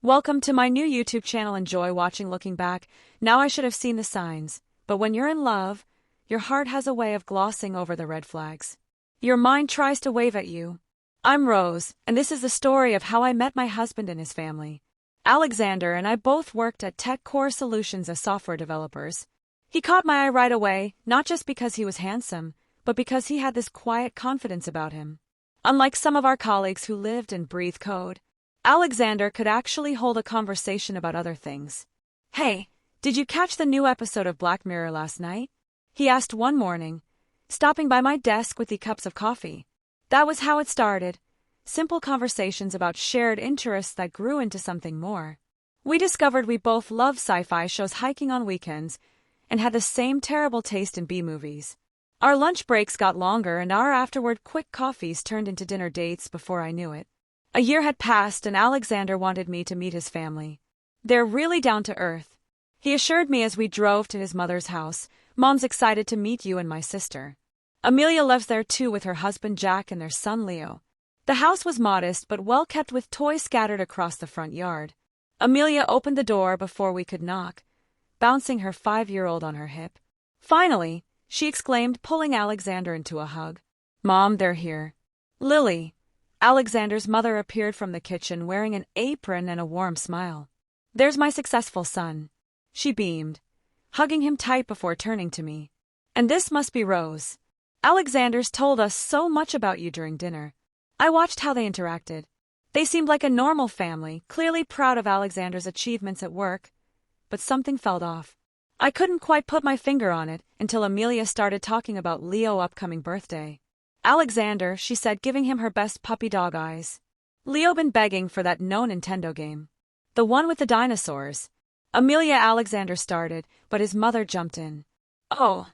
Welcome to my new YouTube channel. Enjoy watching. Looking back, now I should have seen the signs. But when you're in love, your heart has a way of glossing over the red flags. Your mind tries to wave at you. I'm Rose, and this is the story of how I met my husband and his family. Alexander and I both worked at Tech Core Solutions as software developers. He caught my eye right away, not just because he was handsome, but because he had this quiet confidence about him. Unlike some of our colleagues who lived and breathed code, Alexander could actually hold a conversation about other things. "Hey, did you catch the new episode of Black Mirror last night?" he asked one morning, stopping by my desk with the cups of coffee. That was how it started. Simple conversations about shared interests that grew into something more. We discovered we both loved sci-fi shows, hiking on weekends, and had the same terrible taste in B-movies. Our lunch breaks got longer and our afterward quick coffees turned into dinner dates before I knew it. A year had passed and Alexander wanted me to meet his family. They're really down to earth. He assured me as we drove to his mother's house, "Mom's excited to meet you and my sister." Amelia lives there too with her husband Jack and their son Leo. The house was modest but well kept with toys scattered across the front yard. Amelia opened the door before we could knock, bouncing her 5-year-old on her hip. "Finally," she exclaimed, pulling Alexander into a hug. "Mom, they're here." Lily, Alexander's mother, appeared from the kitchen wearing an apron and a warm smile. "There's my successful son," she beamed, hugging him tight before turning to me. "And this must be Rose. Alexander's told us so much about you during dinner." I watched how they interacted. They seemed like a normal family, clearly proud of Alexander's achievements at work, but something felt off. I couldn't quite put my finger on it until Amelia started talking about Leo's upcoming birthday. "Alexander," she said, giving him her best puppy dog eyes. "Leo been begging for that no Nintendo game. The one with the dinosaurs." Alexander started, but his mother jumped in. "Oh,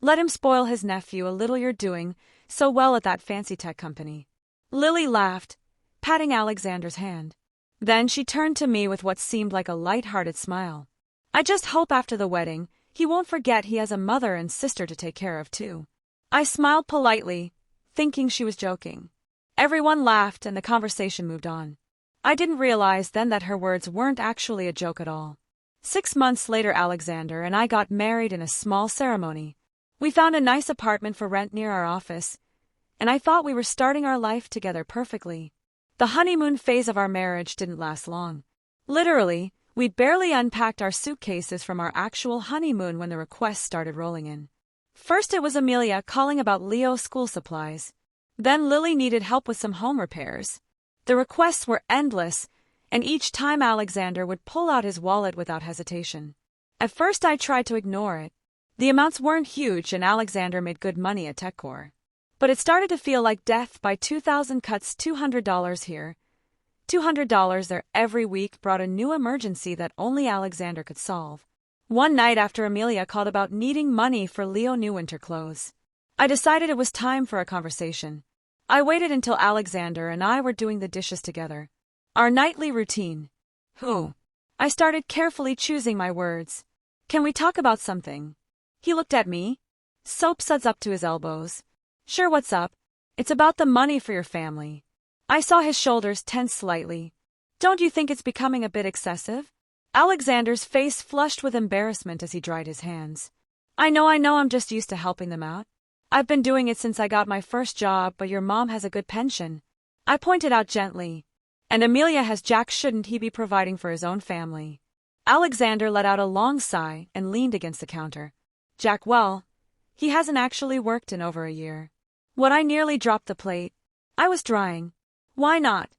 let him spoil his nephew a little. You're doing so well at that fancy tech company." Lily laughed, patting Alexander's hand. Then she turned to me with what seemed like a light-hearted smile. "I just hope after the wedding, he won't forget he has a mother and sister to take care of too." I smiled politely, thinking she was joking. Everyone laughed and the conversation moved on. I didn't realize then that her words weren't actually a joke at all. 6 months later, Alexander and I got married in a small ceremony. We found a nice apartment for rent near our office, and I thought we were starting our life together perfectly. The honeymoon phase of our marriage didn't last long. Literally, we'd barely unpacked our suitcases from our actual honeymoon when the requests started rolling in. First it was Amelia calling about Leo's school supplies. Then Lily needed help with some home repairs. The requests were endless, and each time Alexander would pull out his wallet without hesitation. At first I tried to ignore it. The amounts weren't huge and Alexander made good money at TechCore. But it started to feel like death. By 2000 cuts, $200 here, $200 there every week brought a new emergency that only Alexander could solve. One night after Amelia called about needing money for Leo's new winter clothes, I decided it was time for a conversation. I waited until Alexander and I were doing the dishes together. Our nightly routine. I started carefully choosing my words. "Can we talk about something?" He looked at me, soap suds up to his elbows. "Sure, what's up?" "It's about the money for your family." I saw his shoulders tense slightly. "Don't you think it's becoming a bit excessive?" Alexander's face flushed with embarrassment as he dried his hands. I know, I'm just used to helping them out. I've been doing it since I got my first job, but your mom has a good pension," I pointed out gently. "And Amelia has Jack. Shouldn't he be providing for his own family?" Alexander let out a long sigh and leaned against the counter. "Jack, well, he hasn't actually worked in over a year." What? I nearly dropped the plate. I was drying. "Why not?"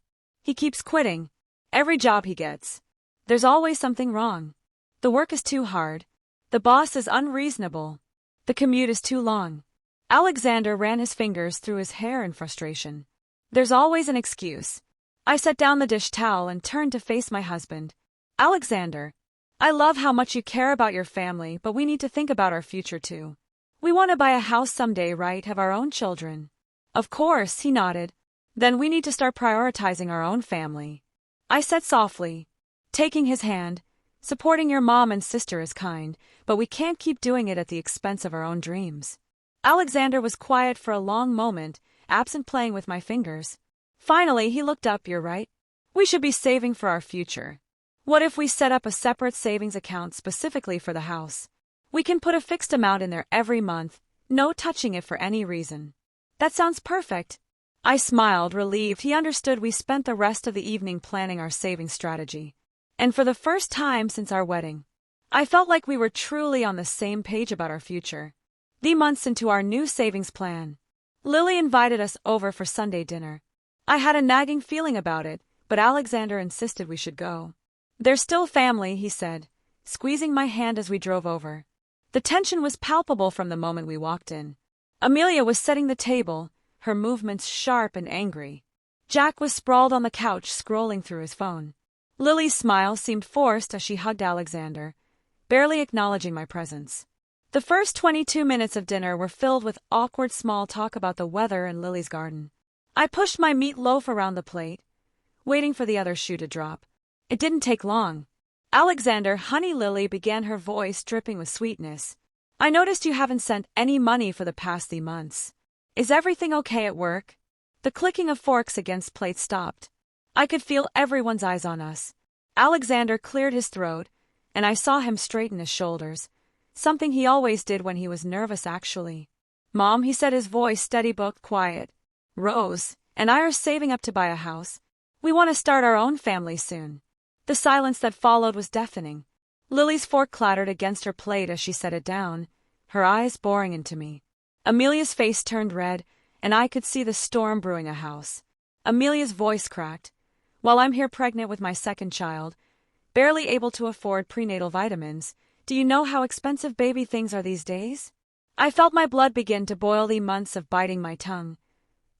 "He keeps quitting. Every job he gets. There's always something wrong. The work is too hard. The boss is unreasonable. The commute is too long." Alexander ran his fingers through his hair in frustration. "There's always an excuse." I set down the dish towel and turned to face my husband. "Alexander, I love how much you care about your family, but we need to think about our future too. We want to buy a house someday, right? Have our own children." "Of course," he nodded. "Then we need to start prioritizing our own family," I said softly, taking his hand. "Supporting your mom and sister is kind, but we can't keep doing it at the expense of our own dreams." Alexander was quiet for a long moment, absent, playing with my fingers. Finally he looked up. "You're right. We should be saving for our future." What if we set up a separate savings account specifically for the house? We can put a fixed amount in there every month, no touching it for any reason. That sounds perfect. I smiled, relieved he understood. We spent the rest of the evening planning our saving strategy. And for the first time since our wedding, I felt like we were truly on the same page about our future. The months into our new savings plan, Lily invited us over for Sunday dinner. I had a nagging feeling about it, but Alexander insisted we should go. They're still family, he said, squeezing my hand as we drove over. The tension was palpable from the moment we walked in. Amelia was setting the table, her movements sharp and angry. Jack was sprawled on the couch scrolling through his phone. Lily's smile seemed forced as she hugged Alexander, barely acknowledging my presence. The first 22 minutes of dinner were filled with awkward small talk about the weather and Lily's garden. I pushed my meatloaf around the plate, waiting for the other shoe to drop. It didn't take long. Alexander, honey, Lily began, her voice dripping with sweetness. I noticed you haven't sent any money for the past 3 months. Is everything okay at work? The clicking of forks against plates stopped. I could feel everyone's eyes on us. Alexander cleared his throat, and I saw him straighten his shoulders, something he always did when he was nervous actually. Mom, he said, his voice steady but quiet. Rose and I are saving up to buy a house. We want to start our own family soon. The silence that followed was deafening. Lily's fork clattered against her plate as she set it down, her eyes boring into me. Amelia's face turned red, and I could see the storm brewing a house. Amelia's voice cracked. While I'm here pregnant with my second child, barely able to afford prenatal vitamins, do you know how expensive baby things are these days? I felt my blood begin to boil. The months of biting my tongue,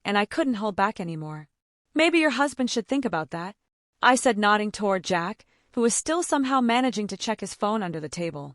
and I couldn't hold back anymore. Maybe your husband should think about that, I said, nodding toward Jack, who was still somehow managing to check his phone under the table.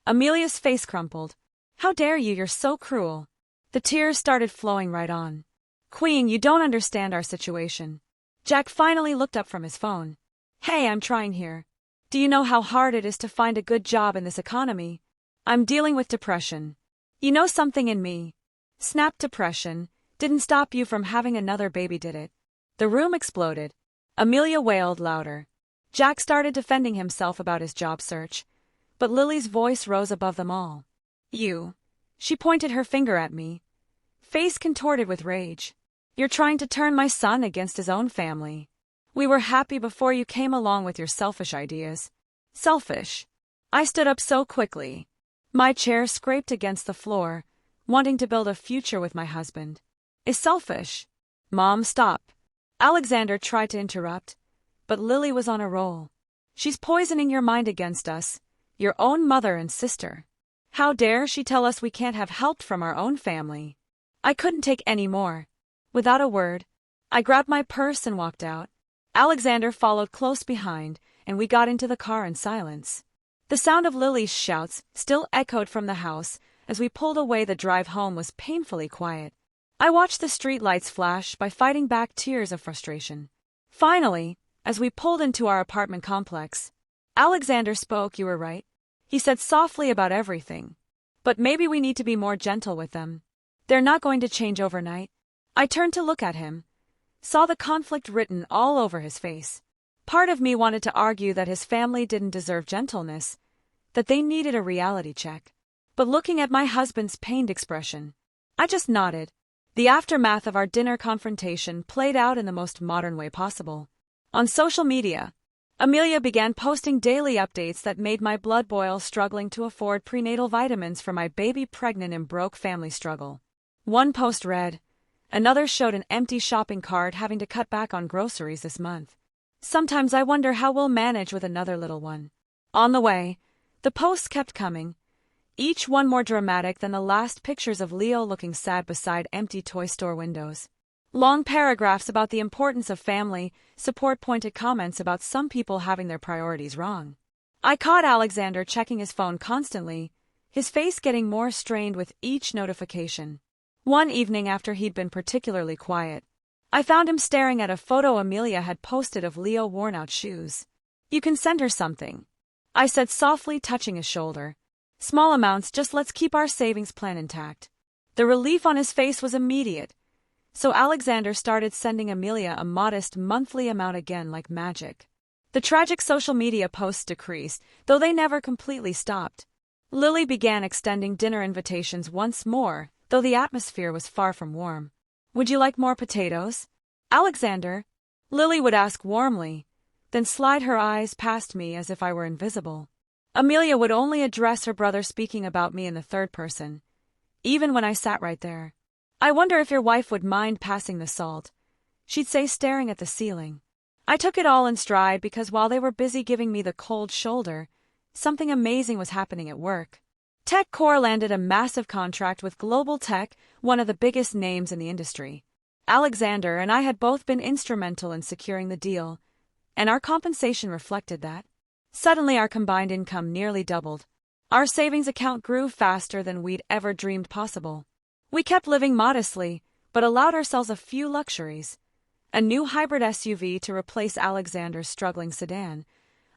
Amelia's face crumpled. How dare you, you're so cruel. The tears started flowing right on. Queen, you don't understand our situation. Jack finally looked up from his phone. Hey, I'm trying here. Do you know how hard it is to find a good job in this economy? I'm dealing with depression. You know something in me. Snap. Depression didn't stop you from having another baby, did it? The room exploded. Amelia wailed louder. Jack started defending himself about his job search, but Lily's voice rose above them all. You. She pointed her finger at me, face contorted with rage. You're trying to turn my son against his own family. We were happy before you came along with your selfish ideas. Selfish. I stood up so quickly. My chair scraped against the floor, wanting to build a future with my husband. Is selfish. Mom, stop. Alexander tried to interrupt, but Lily was on a roll. She's poisoning your mind against us, your own mother and sister. How dare she tell us we can't have help from our own family? I couldn't take any more. Without a word, I grabbed my purse and walked out. Alexander followed close behind, and we got into the car in silence. The sound of Lily's shouts still echoed from the house. As we pulled away, the drive home was painfully quiet. I watched the street lights flash by, fighting back tears of frustration. Finally, as we pulled into our apartment complex, Alexander spoke. You were right, he said softly, about everything. But maybe we need to be more gentle with them. They're not going to change overnight. I turned to look at him, saw the conflict written all over his face. Part of me wanted to argue that his family didn't deserve gentleness, that they needed a reality check. But looking at my husband's pained expression, I just nodded. The aftermath of our dinner confrontation played out in the most modern way possible. On social media, Amelia began posting daily updates that made my blood boil, struggling to afford prenatal vitamins for my baby, pregnant and broke family struggle. One post read, another showed an empty shopping cart, having to cut back on groceries this month. Sometimes I wonder how we'll manage with another little one. On the way, the posts kept coming, each one more dramatic than the last. Pictures of Leo looking sad beside empty toy store windows. Long paragraphs about the importance of family support, pointed comments about some people having their priorities wrong. I caught Alexander checking his phone constantly, his face getting more strained with each notification. One evening, after he'd been particularly quiet, I found him staring at a photo Amelia had posted of Leo worn-out shoes. You can send her something, I said softly, touching his shoulder. Small amounts, just let's keep our savings plan intact. The relief on his face was immediate, so Alexander started sending Amelia a modest monthly amount again, like magic. The tragic social media posts decreased, though they never completely stopped. Lily began extending dinner invitations once more, though the atmosphere was far from warm. "Would you like more potatoes, Alexander?" Lily would ask warmly, then slide her eyes past me as if I were invisible. Amelia would only address her brother, speaking about me in the third person, even when I sat right there. "I wonder if your wife would mind passing the salt," she'd say, staring at the ceiling. I took it all in stride because while they were busy giving me the cold shoulder, something amazing was happening at work. TechCore landed a massive contract with Global Tech, one of the biggest names in the industry. Alexander and I had both been instrumental in securing the deal, and our compensation reflected that. Suddenly, our combined income nearly doubled. Our savings account grew faster than we'd ever dreamed possible. We kept living modestly, but allowed ourselves a few luxuries. A new hybrid SUV to replace Alexander's struggling sedan,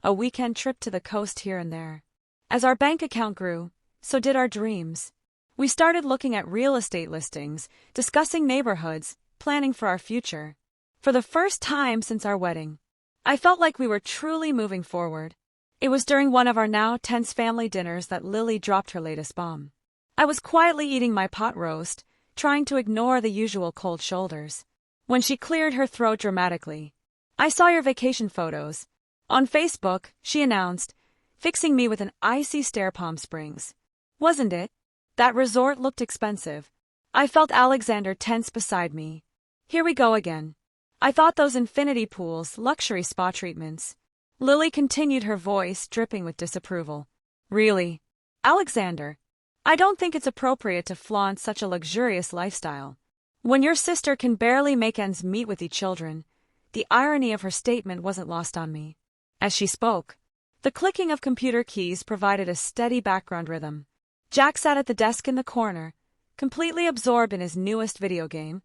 a weekend trip to the coast here and there. As our bank account grew, so did our dreams. We started looking at real estate listings, discussing neighborhoods, planning for our future. For the first time since our wedding, I felt like we were truly moving forward. It was during one of our now tense family dinners that Lily dropped her latest bomb. I was quietly eating my pot roast, trying to ignore the usual cold shoulders, when she cleared her throat dramatically. "I saw your vacation photos on Facebook," she announced, fixing me with an icy stare. "Palm Springs, wasn't it? That resort looked expensive." I felt Alexander tense beside me. Here we go again. "I thought those infinity pools, luxury spa treatments." Lily continued, her voice dripping with disapproval. "Really, Alexander, I don't think it's appropriate to flaunt such a luxurious lifestyle when your sister can barely make ends meet with the children." The irony of her statement wasn't lost on me. As she spoke, the clicking of computer keys provided a steady background rhythm. Jack sat at the desk in the corner, completely absorbed in his newest video game,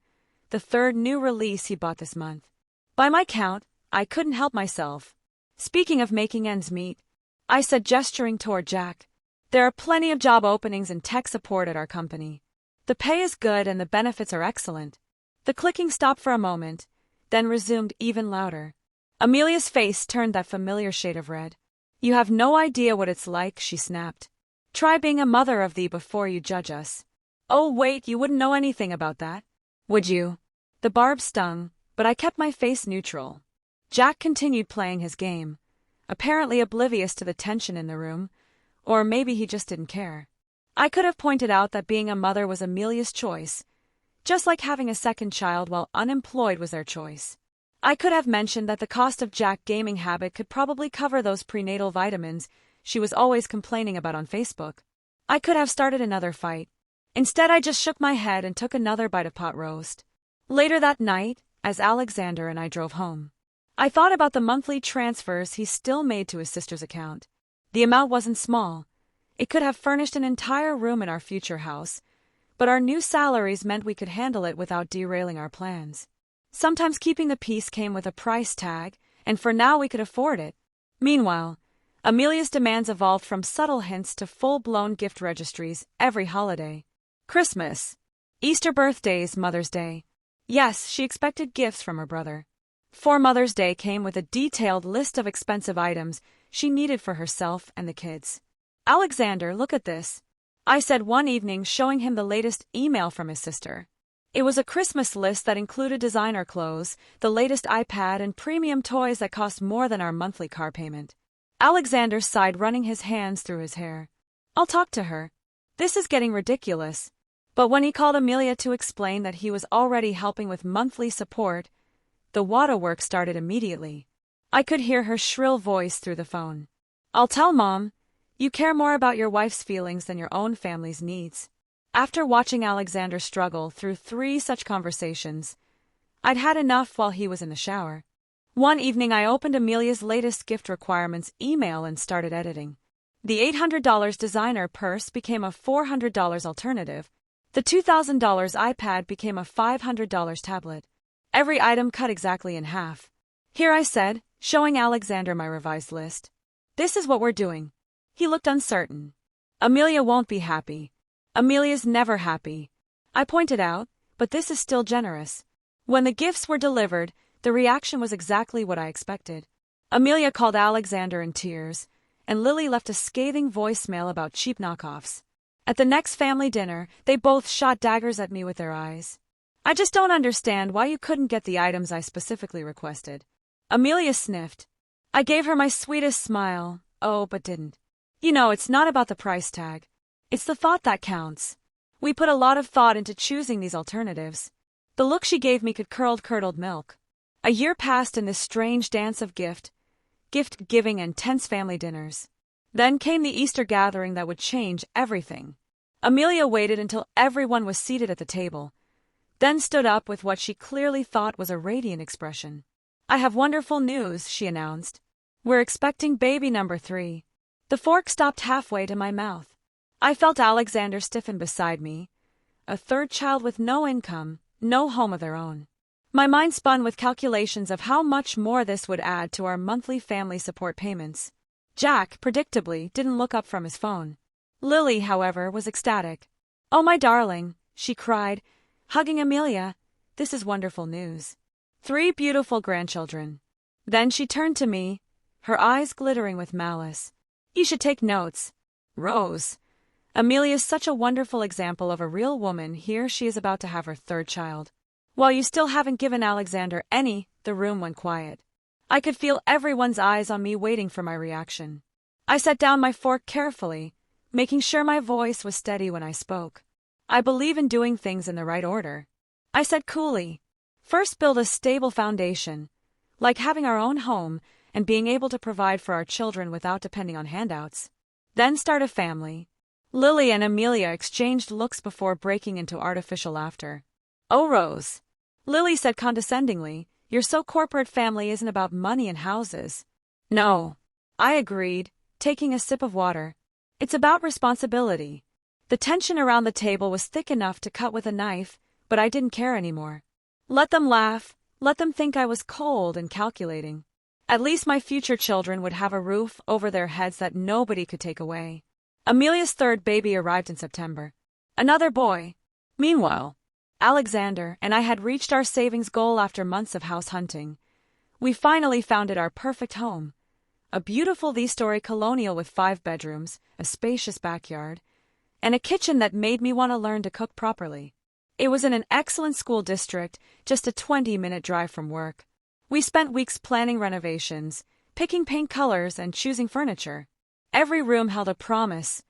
the third new release he bought this month. By my count, I couldn't help myself. "Speaking of making ends meet," I said, gesturing toward Jack, "there are plenty of job openings in tech support at our company. The pay is good and the benefits are excellent." The clicking stopped for a moment, then resumed even louder. Amelia's face turned that familiar shade of red. "You have no idea what it's like," she snapped. "Try being a mother of thee before you judge us." "Oh wait, you wouldn't know anything about that, would you?" The barb stung, but I kept my face neutral. Jack continued playing his game, apparently oblivious to the tension in the room, or maybe he just didn't care. I could have pointed out that being a mother was Amelia's choice, just like having a second child while unemployed was their choice. I could have mentioned that the cost of Jack's gaming habit could probably cover those prenatal vitamins she was always complaining about on Facebook. I could have started another fight. Instead, I just shook my head and took another bite of pot roast. Later that night, as Alexander and I drove home, I thought about the monthly transfers he still made to his sister's account. The amount wasn't small. It could have furnished an entire room in our future house, but our new salaries meant we could handle it without derailing our plans. Sometimes keeping the peace came with a price tag, and for now we could afford it. Meanwhile, Amelia's demands evolved from subtle hints to full-blown gift registries every holiday. Christmas, Easter, birthdays, Mother's Day. Yes, she expected gifts from her brother. For Mother's Day came with a detailed list of expensive items she needed for herself and the kids. "Alexander, look at this," I said one evening, showing him the latest email from his sister. It was a Christmas list that included designer clothes, the latest iPad, and premium toys that cost more than our monthly car payment. Alexander sighed, running his hands through his hair. "I'll talk to her. This is getting ridiculous." But when he called Amelia to explain that he was already helping with monthly support, the waterworks started immediately. I could hear her shrill voice through the phone. "I'll tell Mom. You care more about your wife's feelings than your own family's needs." After watching Alexander struggle through 3 such conversations, I'd had enough while he was in the shower. One evening I opened Amelia's latest gift requirements email and started editing. The $800 designer purse became a $400 alternative. The $2,000 iPad became a $500 tablet. Every item cut exactly in half. "Here," I said, showing Alexander my revised list. "This is what we're doing." He looked uncertain. "Amelia won't be happy." "Amelia's never happy," I pointed out, "but this is still generous." When the gifts were delivered, the reaction was exactly what I expected. Amelia called Alexander in tears, and Lily left a scathing voicemail about cheap knockoffs. At the next family dinner, they both shot daggers at me with their eyes. I just don't understand why you couldn't get the items I specifically requested. Amelia sniffed. I gave her my sweetest smile, but didn't. You know, it's not about the price tag. It's the thought that counts. We put a lot of thought into choosing these alternatives. The look she gave me could curdled milk. A year passed in this strange dance of gift-giving and tense family dinners. Then came the Easter gathering that would change everything. Amelia waited until everyone was seated at the table, then stood up with what she clearly thought was a radiant expression. I have wonderful news, she announced. We're expecting baby number 3. The fork stopped halfway to my mouth. I felt Alexander stiffen beside me. A third child with no income, no home of their own. My mind spun with calculations of how much more this would add to our monthly family support payments. Jack, predictably, didn't look up from his phone. Lily, however, was ecstatic. "Oh, my darling," she cried, hugging Amelia. "This is wonderful news. 3 beautiful grandchildren." Then she turned to me, her eyes glittering with malice. "You should take notes, Rose. Amelia's such a wonderful example of a real woman. Here she is about to have her 3rd child. While you still haven't given Alexander any." The room went quiet. I could feel everyone's eyes on me waiting for my reaction. I set down my fork carefully, making sure my voice was steady when I spoke. "I believe in doing things in the right order," I said coolly. "First, build a stable foundation, like having our own home and being able to provide for our children without depending on handouts. Then start a family." Lily and Amelia exchanged looks before breaking into artificial laughter. "Oh, Rose," Lily said condescendingly, "your so corporate family isn't about money and houses." "No," I agreed, taking a sip of water. "It's about responsibility." The tension around the table was thick enough to cut with a knife, but I didn't care anymore. Let them laugh, let them think I was cold and calculating. At least my future children would have a roof over their heads that nobody could take away. Amelia's 3rd baby arrived in September. Another boy. Meanwhile, Alexander and I had reached our savings goal after months of house hunting. We finally found our perfect home. A beautiful 3-story colonial with 5 bedrooms, a spacious backyard, and a kitchen that made me want to learn to cook properly. It was in an excellent school district, just a 20-minute drive from work. We spent weeks planning renovations, picking paint colors and choosing furniture. Every room held a promise.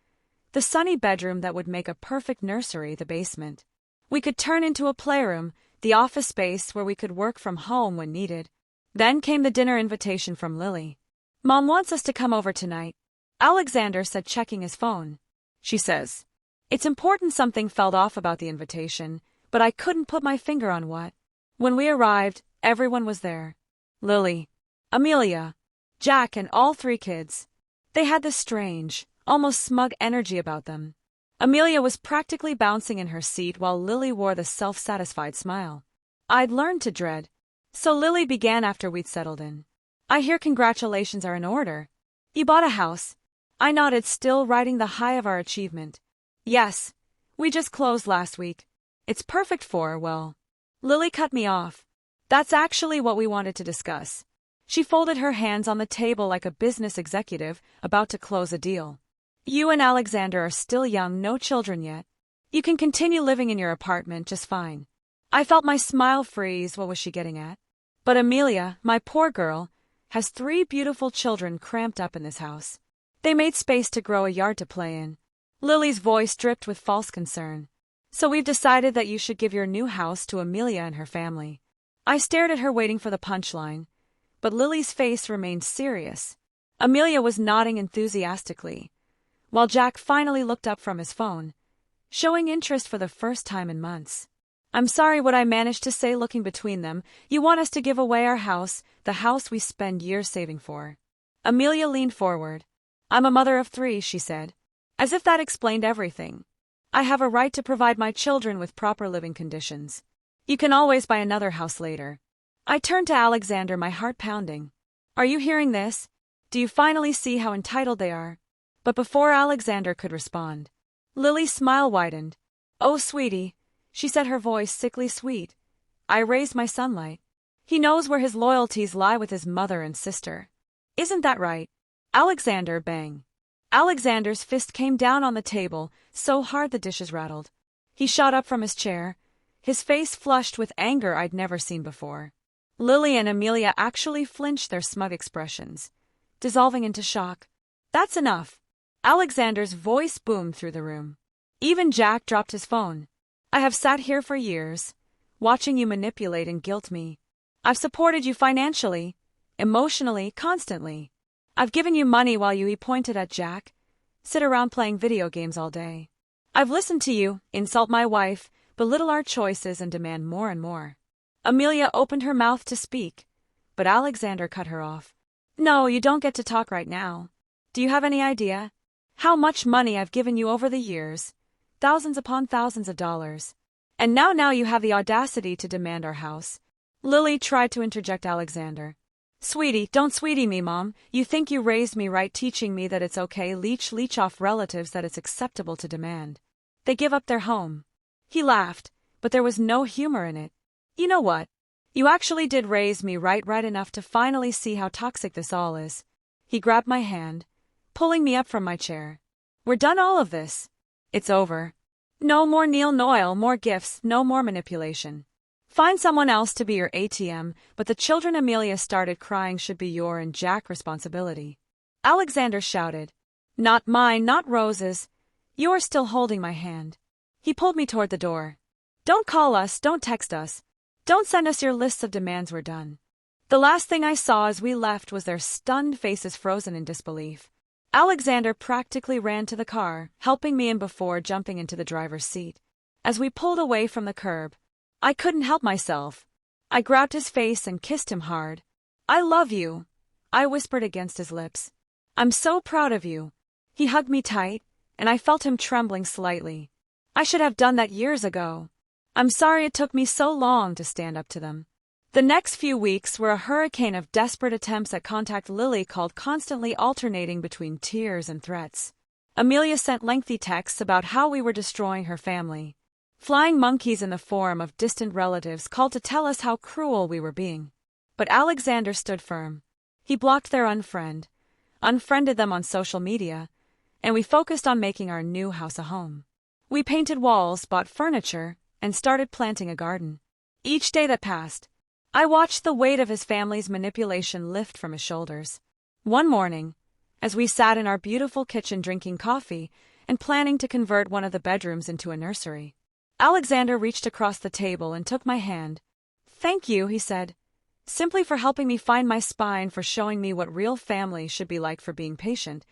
The sunny bedroom that would make a perfect nursery, the basement. We could turn into a playroom, the office space where we could work from home when needed. Then came the dinner invitation from Lily. "Mom wants us to come over tonight," Alexander said, checking his phone. She says. It's important something felt off about the invitation, but I couldn't put my finger on what. When we arrived, everyone was there. Lily, Amelia, Jack, and all 3 kids. They had this strange, almost smug energy about them. Amelia was practically bouncing in her seat while Lily wore the self-satisfied smile I'd learned to dread. So Lily began after we'd settled in. "I hear congratulations are in order. You bought a house." I nodded, still riding the high of our achievement. "Yes, we just closed last week. It's perfect for, well." Lily cut me off. "That's actually what we wanted to discuss." She folded her hands on the table like a business executive about to close a deal. "You and Alexander are still young, no children yet. You can continue living in your apartment just fine." I felt my smile freeze. What was she getting at? But Amelia, my poor girl, has 3 beautiful children cramped up in this house. They made space to grow, a yard to play in. Lily's voice dripped with false concern. "So we've decided that you should give your new house to Amelia and her family." I stared at her, waiting for the punchline, but Lily's face remained serious. Amelia was nodding enthusiastically, while Jack finally looked up from his phone, showing interest for the first time in months. "I'm sorry," what I managed to say, looking between them. "You want us to give away our house, the house we spend years saving for." Amelia leaned forward. "I'm a mother of 3, she said, as if that explained everything. "I have a right to provide my children with proper living conditions. You can always buy another house later." I turned to Alexander, my heart pounding. "Are you hearing this? Do you finally see how entitled they are?" But before Alexander could respond, Lily's smile widened. "Oh, sweetie," she said, her voice sickly sweet. "I raised my sunlight. He knows where his loyalties lie with his mother and sister. Isn't that right? Alexander, bang. Alexander's fist came down on the table, so hard the dishes rattled. He shot up from his chair, his face flushed with anger I'd never seen before. Lily and Amelia actually flinched, their smug expressions, dissolving into shock. That's enough. Alexander's voice boomed through the room. Even Jack dropped his phone. I have sat here for years, watching you manipulate and guilt me. I've supported you financially, emotionally, constantly. I've given you money while you, he pointed at Jack, sit around playing video games all day. I've listened to you, insult my wife, belittle our choices, and demand more and more. Amelia opened her mouth to speak, but Alexander cut her off. No, you don't get to talk right now. Do you have any idea how much money I've given you over the years? Thousands upon thousands of dollars. And now you have the audacity to demand our house. Lily tried to interject Alexander. Sweetie, don't sweetie me, Mom. You think you raised me right, teaching me that it's okay leech off relatives, that it's acceptable to demand they give up their home. He laughed, but there was no humor in it. You know what? You actually did raise me right enough to finally see how toxic this all is. He grabbed my hand, pulling me up from my chair. We're done all of this. It's over. No more Neil Noyle, more gifts, no more manipulation. Find someone else to be your ATM, but the children Amelia started crying should be your and Jack responsibility. Alexander shouted. Not mine, not Rose's. You're still holding my hand. He pulled me toward the door. Don't call us, don't text us. Don't send us your lists of demands, we're done. The last thing I saw as we left was their stunned faces frozen in disbelief. Alexander practically ran to the car, helping me in before jumping into the driver's seat. As we pulled away from the curb, I couldn't help myself. I grabbed his face and kissed him hard. I love you, I whispered against his lips. I'm so proud of you. He hugged me tight, and I felt him trembling slightly. I should have done that years ago. I'm sorry it took me so long to stand up to them. The next few weeks were a hurricane of desperate attempts at contact. Lily called, constantly alternating between tears and threats. Amelia sent lengthy texts about how we were destroying her family. Flying monkeys in the form of distant relatives called to tell us how cruel we were being. But Alexander stood firm. He blocked their unfriended them on social media, and we focused on making our new house a home. We painted walls, bought furniture, and started planting a garden. Each day that passed, I watched the weight of his family's manipulation lift from his shoulders. One morning, as we sat in our beautiful kitchen drinking coffee and planning to convert one of the bedrooms into a nursery, Alexander reached across the table and took my hand. Thank you, he said, simply for helping me find my spine, for showing me what real family should be like, for being patient.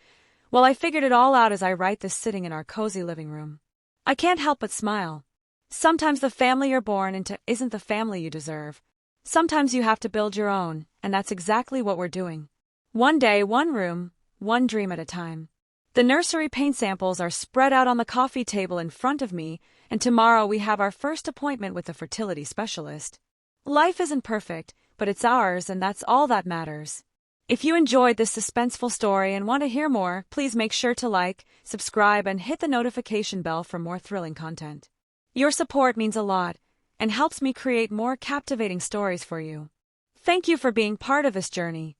Well, I figured it all out as I write this sitting in our cozy living room. I can't help but smile. Sometimes the family you're born into isn't the family you deserve. Sometimes you have to build your own, and that's exactly what we're doing. One day, one room, one dream at a time. The nursery paint samples are spread out on the coffee table in front of me, and tomorrow we have our first appointment with the fertility specialist. Life isn't perfect, but it's ours, and that's all that matters. If you enjoyed this suspenseful story and want to hear more, please make sure to like, subscribe, and hit the notification bell for more thrilling content. Your support means a lot and helps me create more captivating stories for you. Thank you for being part of this journey.